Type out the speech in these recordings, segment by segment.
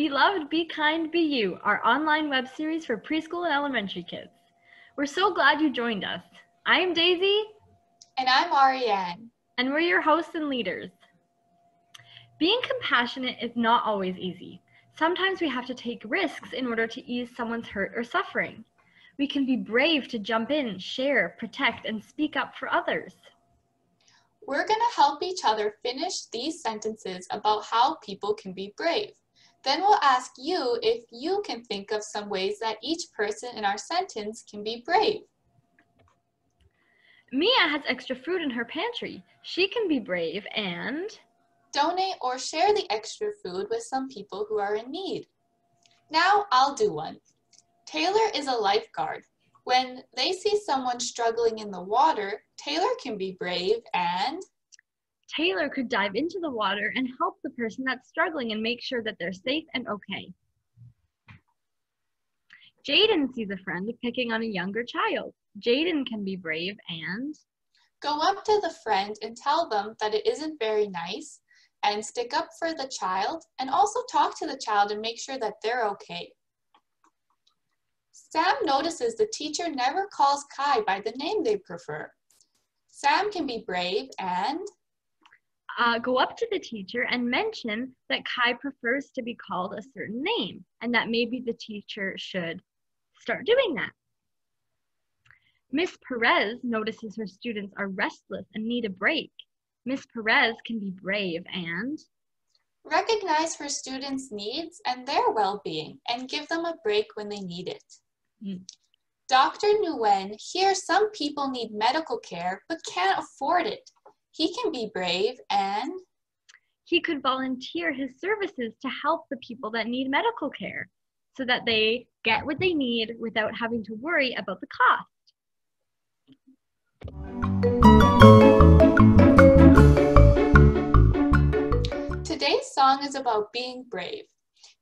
Be Loved, Be Kind, Be You, our online web series for preschool and elementary kids. We're so glad you joined us. I'm Daisy. And I'm Ariane. And we're your hosts and leaders. Being compassionate is not always easy. Sometimes we have to take risks in order to ease someone's hurt or suffering. We can be brave to jump in, share, protect, and speak up for others. We're going to help each other finish these sentences about how people can be brave. Then we'll ask you if you can think of some ways that each person in our sentence can be brave. Mia has extra food in her pantry. She can be brave and donate or share the extra food with some people who are in need. Now I'll do one. Taylor is a lifeguard. When they see someone struggling in the water, Taylor can be brave and Taylor could dive into the water and help the person that's struggling and make sure that they're safe and okay. Jaden sees a friend picking on a younger child. Jaden can be brave and go up to the friend and tell them that it isn't very nice and stick up for the child and also talk to the child and make sure that they're okay. Sam notices the teacher never calls Kai by the name they prefer. Sam can be brave and go up to the teacher and mention that Kai prefers to be called a certain name and that maybe the teacher should start doing that. Miss Perez notices her students are restless and need a break. Miss Perez can be brave and recognize her students' needs and their well-being and give them a break when they need it. Dr. Nguyen hears some people need medical care but can't afford it. He can be brave and he could volunteer his services to help the people that need medical care so that they get what they need without having to worry about the cost. Today's song is about being brave.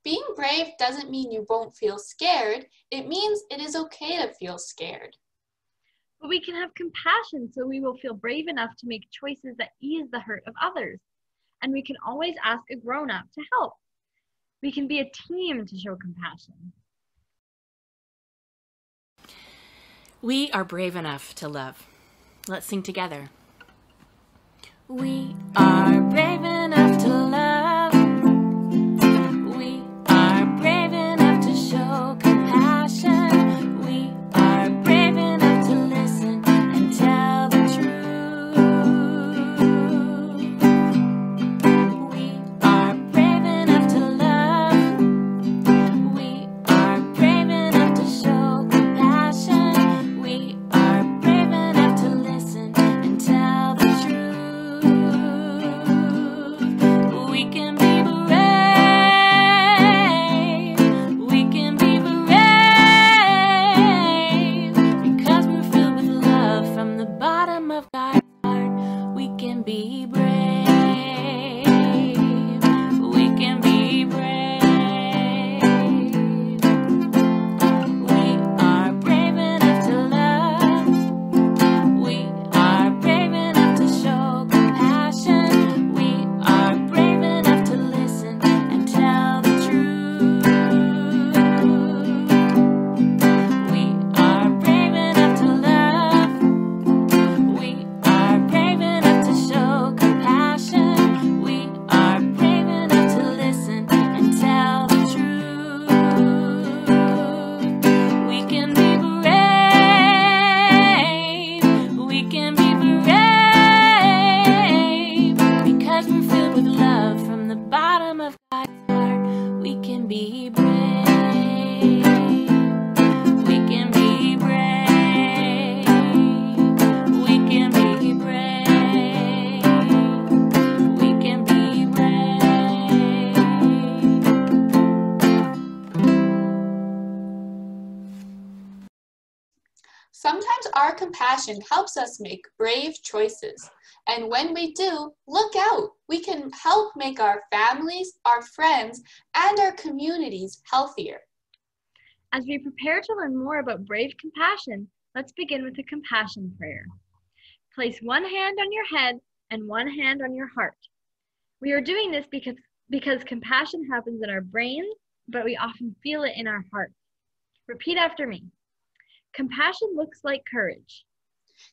Being brave doesn't mean you won't feel scared. It means it is okay to feel scared. But we can have compassion so we will feel brave enough to make choices that ease the hurt of others. And we can always ask a grown-up to help. We can be a team to show compassion. We are brave enough to love. Let's sing together. We are brave enough to love. We are brave enough to show compassion. We are brave enough to listen and tell the truth. We are brave enough to love. We are brave enough to show compassion. We are brave enough to listen and tell the truth. We can be brave. We can be brave because we're filled with love from the bottom of God's heart. We can be brave. We can be brave. We are brave enough to love. We are brave enough to show compassion. We are brave enough to listen and tell the truth. We are brave enough to love. We are brave enough to show compassion. We are brave enough to listen and tell the truth. We can be brave. We can be brave because we're filled with love from the bottom of God's heart. We can be brave. We can be brave. We can be brave. We can be brave. Sometimes our compassion helps us make brave choices. And when we do, look out. We can help make our families, our friends, and our communities healthier. As we prepare to learn more about brave compassion, let's begin with a compassion prayer. Place one hand on your head and one hand on your heart. We are doing this because compassion happens in our brains, but we often feel it in our hearts. Repeat after me. Compassion looks like courage.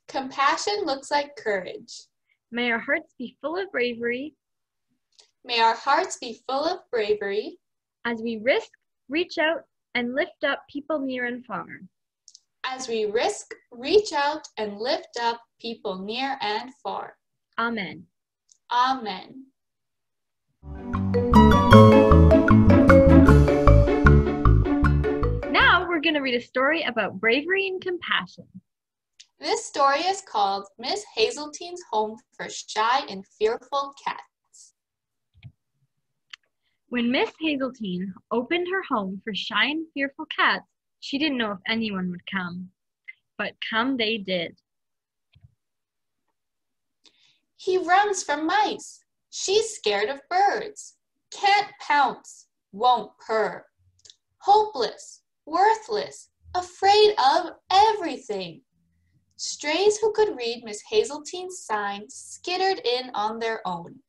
Compassion looks like courage. May our hearts be full of bravery. May our hearts be full of bravery. As we risk, reach out, and lift up people near and far. As we risk, reach out, and lift up people near and far. Amen. Amen. Now we're going to read a story about bravery and compassion. This story is called Miss Hazeltine's Home for Shy and Fearful Cats. When Miss Hazeltine opened her home for shy and fearful cats, she didn't know if anyone would come. But come they did. He runs from mice. She's scared of birds. Can't pounce, won't purr. Hopeless, worthless, afraid of everything. Strays who could read Miss Hazeltine's sign skittered in on their own.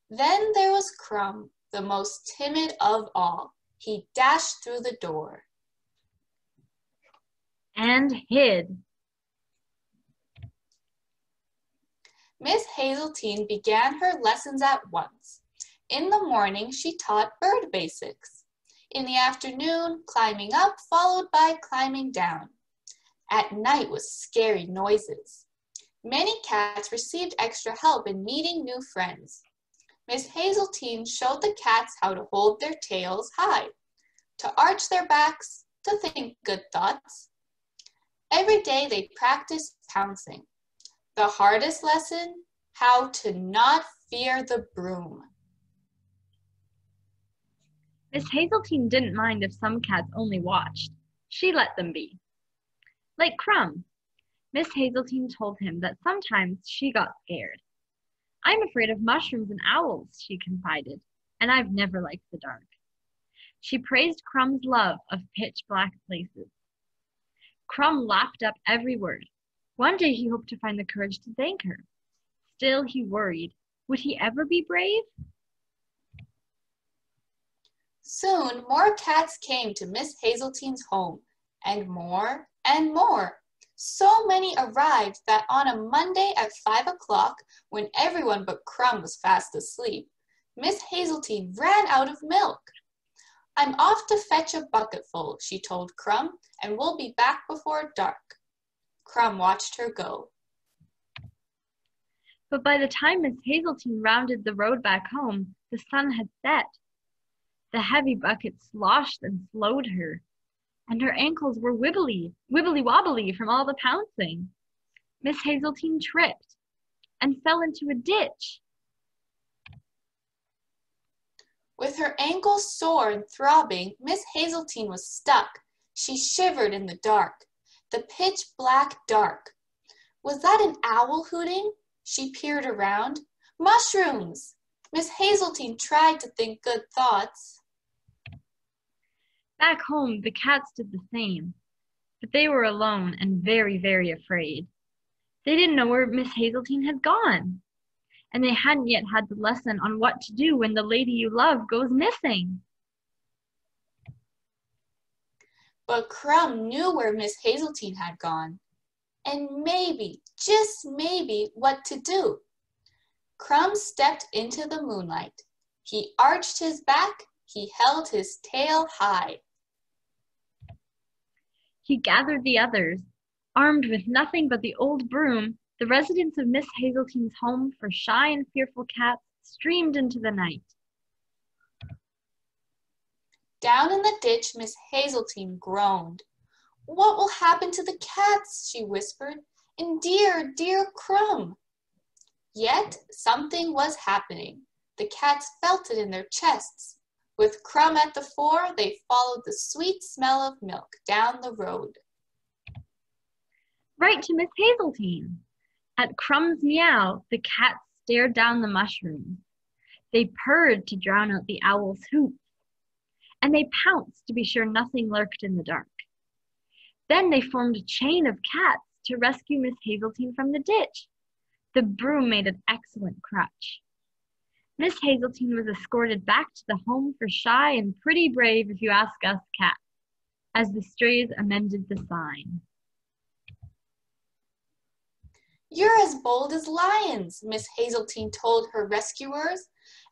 Then there was Crumb, the most timid of all. He dashed through the door. And hid. Miss Hazeltine began her lessons at once. In the morning, she taught bird basics. In the afternoon, climbing up, followed by climbing down. At night was scary noises. Many cats received extra help in meeting new friends. Miss Hazeltine showed the cats how to hold their tails high, to arch their backs, to think good thoughts. Every day they practiced pouncing. The hardest lesson, how to not fear the broom. Miss Hazeltine didn't mind if some cats only watched. She let them be. Like Crumb. Miss Hazeltine told him that sometimes she got scared. I'm afraid of mushrooms and owls, she confided, and I've never liked the dark. She praised Crumb's love of pitch-black places. Crumb laughed up every word. One day he hoped to find the courage to thank her. Still he worried. Would he ever be brave? Soon more cats came to Miss Hazeltine's home, and more and more. So many arrived that on a Monday at 5 o'clock, when everyone but Crumb was fast asleep, Miss Hazeltine ran out of milk. I'm off to fetch a bucketful, she told Crumb, and we'll be back before dark. Crumb watched her go. But by the time Miss Hazeltine rounded the road back home, the sun had set. The heavy bucket sloshed and slowed her, and her ankles were wibbly-wobbly from all the pouncing. Miss Hazeltine tripped and fell into a ditch. With her ankles sore and throbbing, Miss Hazeltine was stuck. She shivered in the dark, the pitch-black dark. Was that an owl hooting? She peered around. Mushrooms! Miss Hazeltine tried to think good thoughts. Back home, the cats did the same, but they were alone and very, very afraid. They didn't know where Miss Hazeltine had gone, and they hadn't yet had the lesson on what to do when the lady you love goes missing. But Crumb knew where Miss Hazeltine had gone, and maybe, just maybe, what to do. Crumb stepped into the moonlight. He arched his back, he held his tail high. He gathered the others. Armed with nothing but the old broom, the residents of Miss Hazeltine's home for shy and fearful cats streamed into the night. Down in the ditch, Miss Hazeltine groaned. What will happen to the cats? She whispered. And dear, dear Crumb. Yet something was happening. The cats felt it in their chests. With Crumb at the fore, they followed the sweet smell of milk down the road. Right to Miss Hazeltine. At Crumb's meow, the cats stared down the mushrooms. They purred to drown out the owl's hoots, and they pounced to be sure nothing lurked in the dark. Then they formed a chain of cats to rescue Miss Hazeltine from the ditch. The broom made an excellent crutch. Miss Hazeltine was escorted back to the home for shy and pretty brave, if you ask us cats, as the strays amended the sign. You're as bold as lions, Miss Hazeltine told her rescuers,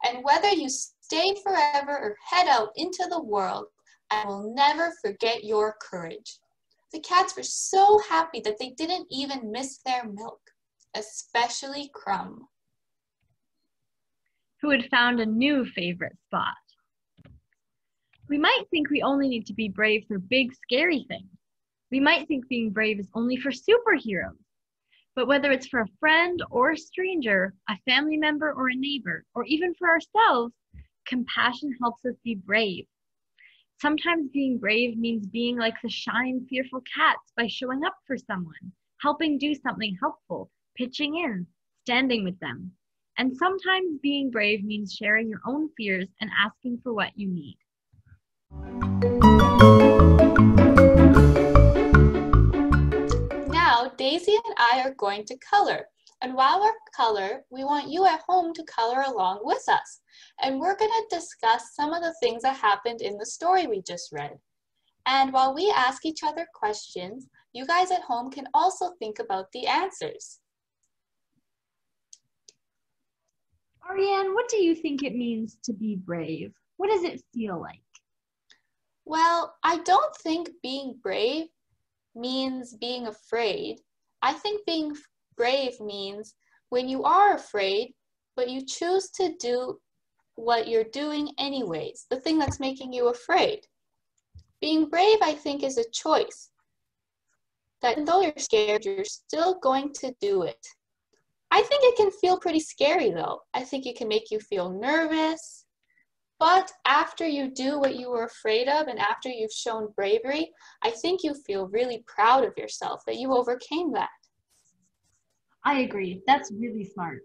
and whether you stay forever or head out into the world, I will never forget your courage. The cats were so happy that they didn't even miss their milk, especially Crumb, who had found a new favorite spot. We might think we only need to be brave for big, scary things. We might think being brave is only for superheroes. But whether it's for a friend or a stranger, a family member or a neighbor, or even for ourselves, compassion helps us be brave. Sometimes being brave means being like the shy and fearful cats by showing up for someone, helping do something helpful, pitching in, standing with them. And sometimes being brave means sharing your own fears and asking for what you need. Now, Daisy and I are going to color. And while we color, we want you at home to color along with us. And we're going to discuss some of the things that happened in the story we just read. And while we ask each other questions, you guys at home can also think about the answers. Ariane, what do you think it means to be brave? What does it feel like? Well, I don't think being brave means being afraid. I think being brave means when you are afraid, but you choose to do what you're doing anyways, the thing that's making you afraid. Being brave, I think, is a choice. That even though you're scared, you're still going to do it. I think it can feel pretty scary though. I think it can make you feel nervous. But after you do what you were afraid of and after you've shown bravery, I think you feel really proud of yourself that you overcame that. I agree. That's really smart.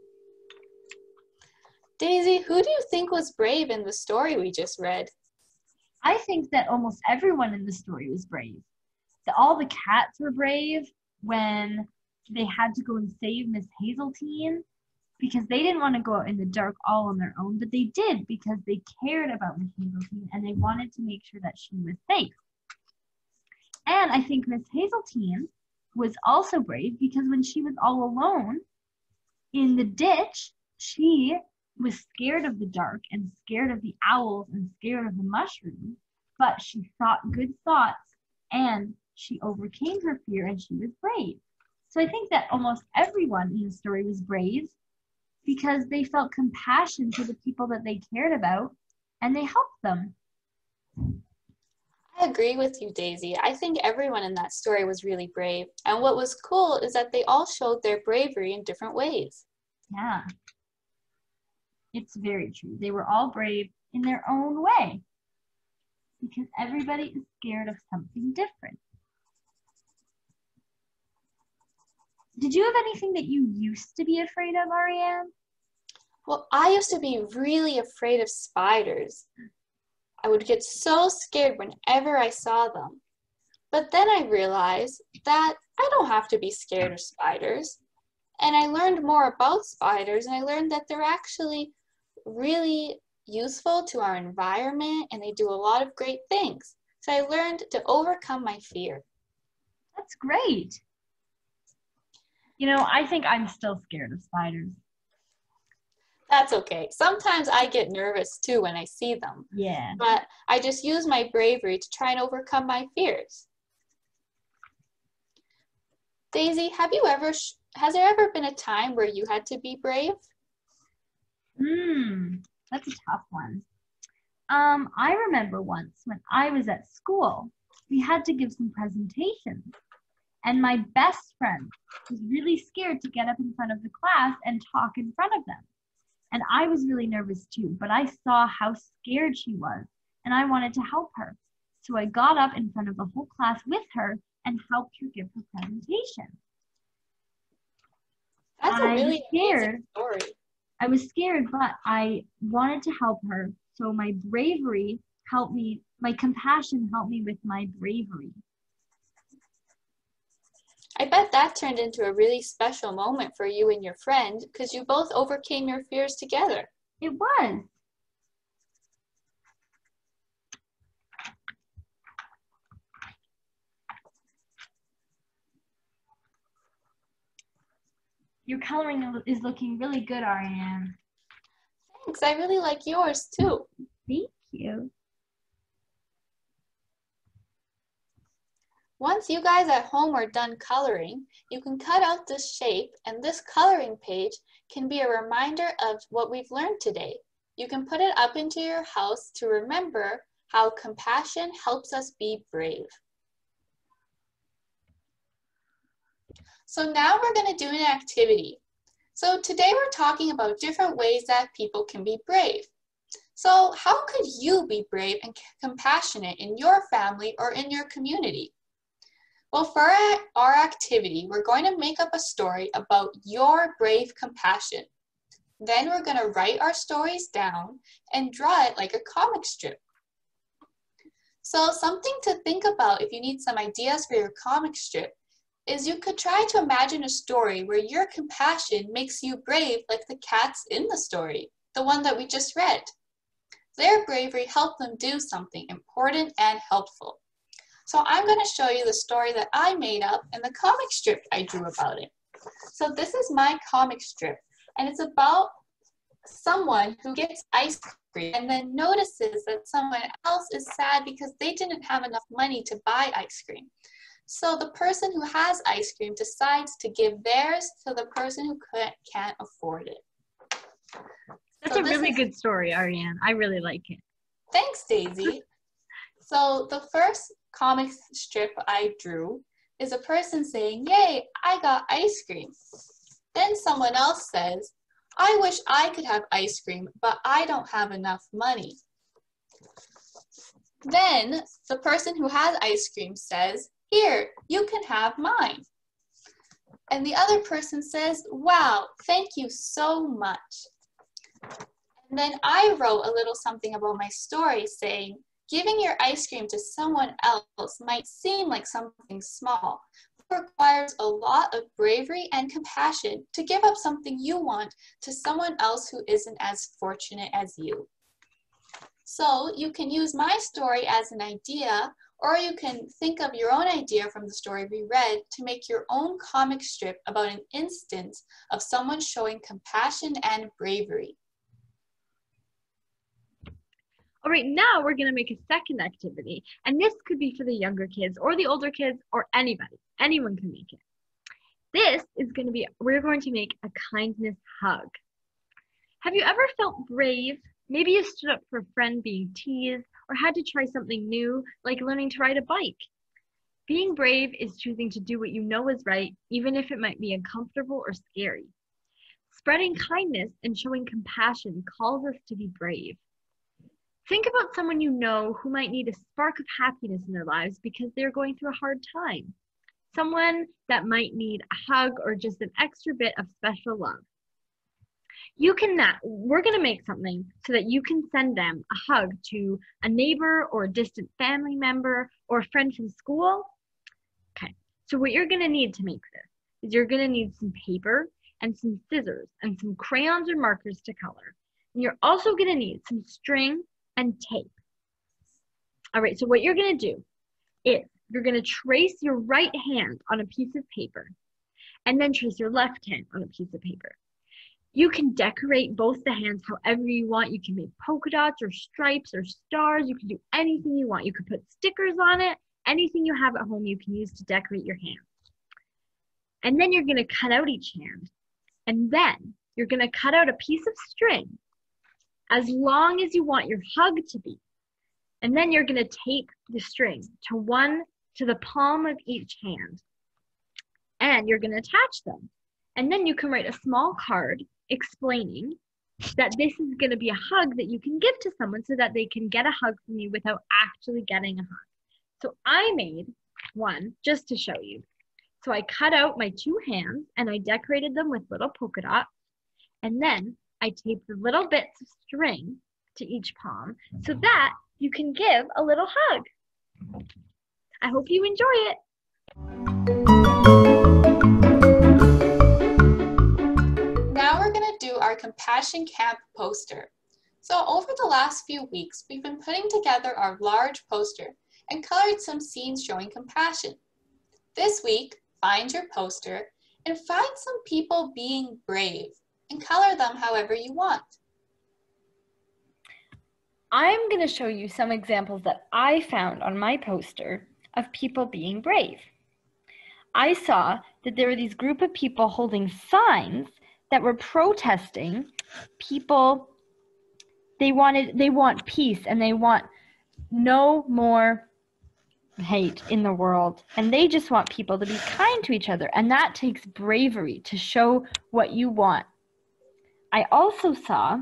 Daisy, who do you think was brave in the story we just read? I think that almost everyone in the story was brave. All the cats were brave when they had to go and save Miss Hazeltine because they didn't want to go out in the dark all on their own, but they did because they cared about Miss Hazeltine and they wanted to make sure that she was safe. And I think Miss Hazeltine was also brave because when she was all alone in the ditch, she was scared of the dark and scared of the owls and scared of the mushrooms, but she thought good thoughts and she overcame her fear and she was brave. So I think that almost everyone in the story was brave because they felt compassion for the people that they cared about and they helped them. I agree with you, Daisy. I think everyone in that story was really brave. And what was cool is that they all showed their bravery in different ways. Yeah. It's very true. They were all brave in their own way because everybody is scared of something different. Did you have anything that you used to be afraid of, Ariane? Well, I used to be really afraid of spiders. I would get so scared whenever I saw them. But then I realized that I don't have to be scared of spiders. And I learned more about spiders and I learned that they're actually really useful to our environment and they do a lot of great things. So I learned to overcome my fear. That's great. You know, I think I'm still scared of spiders. That's okay. Sometimes I get nervous too when I see them. Yeah. But I just use my bravery to try and overcome my fears. Daisy, has there ever been a time where you had to be brave? That's a tough one. I remember once when I was at school, we had to give some presentations. And my best friend was really scared to get up in front of the class and talk in front of them. And I was really nervous too, but I saw how scared she was and I wanted to help her. So I got up in front of the whole class with her and helped her give her presentation. That's a really amazing story. I was scared, but I wanted to help her. So my bravery helped me, my compassion helped me with my bravery. I bet that turned into a really special moment for you and your friend because you both overcame your fears together. It was. Your coloring is looking really good, Ariane. Thanks, I really like yours too. Thank you. Once you guys at home are done coloring, you can cut out this shape, and this coloring page can be a reminder of what we've learned today. You can put it up into your house to remember how compassion helps us be brave. So now we're going to do an activity. So today we're talking about different ways that people can be brave. So how could you be brave and compassionate in your family or in your community? Well, for our activity, we're going to make up a story about your brave compassion. Then we're going to write our stories down and draw it like a comic strip. So something to think about if you need some ideas for your comic strip is you could try to imagine a story where your compassion makes you brave like the cats in the story, the one that we just read. Their bravery helped them do something important and helpful. So I'm going to show you the story that I made up and the comic strip I drew about it. So this is my comic strip, and it's about someone who gets ice cream and then notices that someone else is sad because they didn't have enough money to buy ice cream. So the person who has ice cream decides to give theirs to the person who can't afford it. That's a really good story, Ariane. I really like it. Thanks, Daisy. So the first comic strip I drew is a person saying, "Yay, I got ice cream." Then someone else says, "I wish I could have ice cream, but I don't have enough money." Then the person who has ice cream says, "Here, you can have mine." And the other person says, "Wow, thank you so much." And then I wrote a little something about my story saying, giving your ice cream to someone else might seem like something small, but it requires a lot of bravery and compassion to give up something you want to someone else who isn't as fortunate as you. So you can use my story as an idea, or you can think of your own idea from the story we read to make your own comic strip about an instance of someone showing compassion and bravery. All right, now we're going to make a second activity, and this could be for the younger kids or the older kids or anybody. Anyone can make it. This is going to be, we're going to make a kindness hug. Have you ever felt brave? Maybe you stood up for a friend being teased or had to try something new, like learning to ride a bike. Being brave is choosing to do what you know is right, even if it might be uncomfortable or scary. Spreading kindness and showing compassion calls us to be brave. Think about someone you know who might need a spark of happiness in their lives because they're going through a hard time. Someone that might need a hug or just an extra bit of special love. We're going to make something so that you can send them a hug to a neighbor or a distant family member or a friend from school. Okay, so what you're going to need to make this is you're going to need some paper and some scissors and some crayons or markers to color. And you're also going to need some string and tape. All right, so what you're going to do is you're going to trace your right hand on a piece of paper and then trace your left hand on a piece of paper. You can decorate both the hands however you want. You can make polka dots or stripes or stars. You can do anything you want. You could put stickers on it. Anything you have at home you can use to decorate your hands. And then you're going to cut out each hand. And then you're going to cut out a piece of string as long as you want your hug to be. And then you're going to tape the string to the palm of each hand. And you're going to attach them. And then you can write a small card explaining that this is going to be a hug that you can give to someone so that they can get a hug from you without actually getting a hug. So I made one just to show you. So I cut out my two hands and I decorated them with little polka dots. And then I taped the little bits of string to each palm so that you can give a little hug. I hope you enjoy it. Now we're going to to do our Compassion Camp poster. So over the last few weeks, we've been putting together our large poster and colored some scenes showing compassion. This week, find your poster and find some people being brave and color them however you want. I'm going to show you some examples that I found on my poster of people being brave. I saw that there were these group of people holding signs that were protesting people. They want peace and they want no more hate in the world, and they just want people to be kind to each other, and that takes bravery to show what you want. I also saw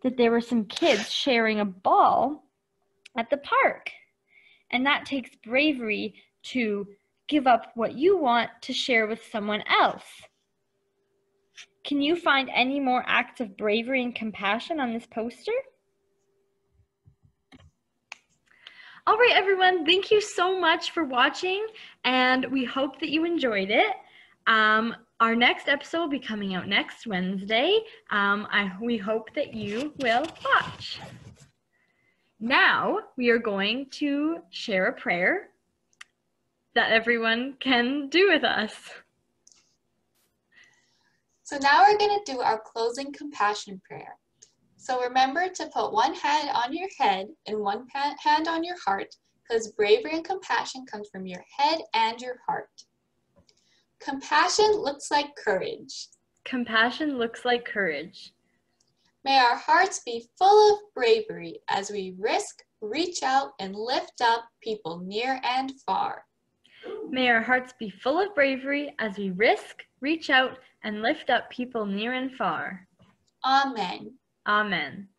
that there were some kids sharing a ball at the park, and that takes bravery to give up what you want to share with someone else. Can you find any more acts of bravery and compassion on this poster? All right, everyone, thank you so much for watching, and we hope that you enjoyed it. Our next episode will be coming out next Wednesday. We hope that you will watch. Now, we are going to share a prayer that everyone can do with us. So now we're going to do our closing compassion prayer. So remember to put one hand on your head and one hand on your heart, because bravery and compassion comes from your head and your heart. Compassion looks like courage. Compassion looks like courage. May our hearts be full of bravery as we risk, reach out, and lift up people near and far. May our hearts be full of bravery as we risk, reach out, and lift up people near and far. Amen. Amen.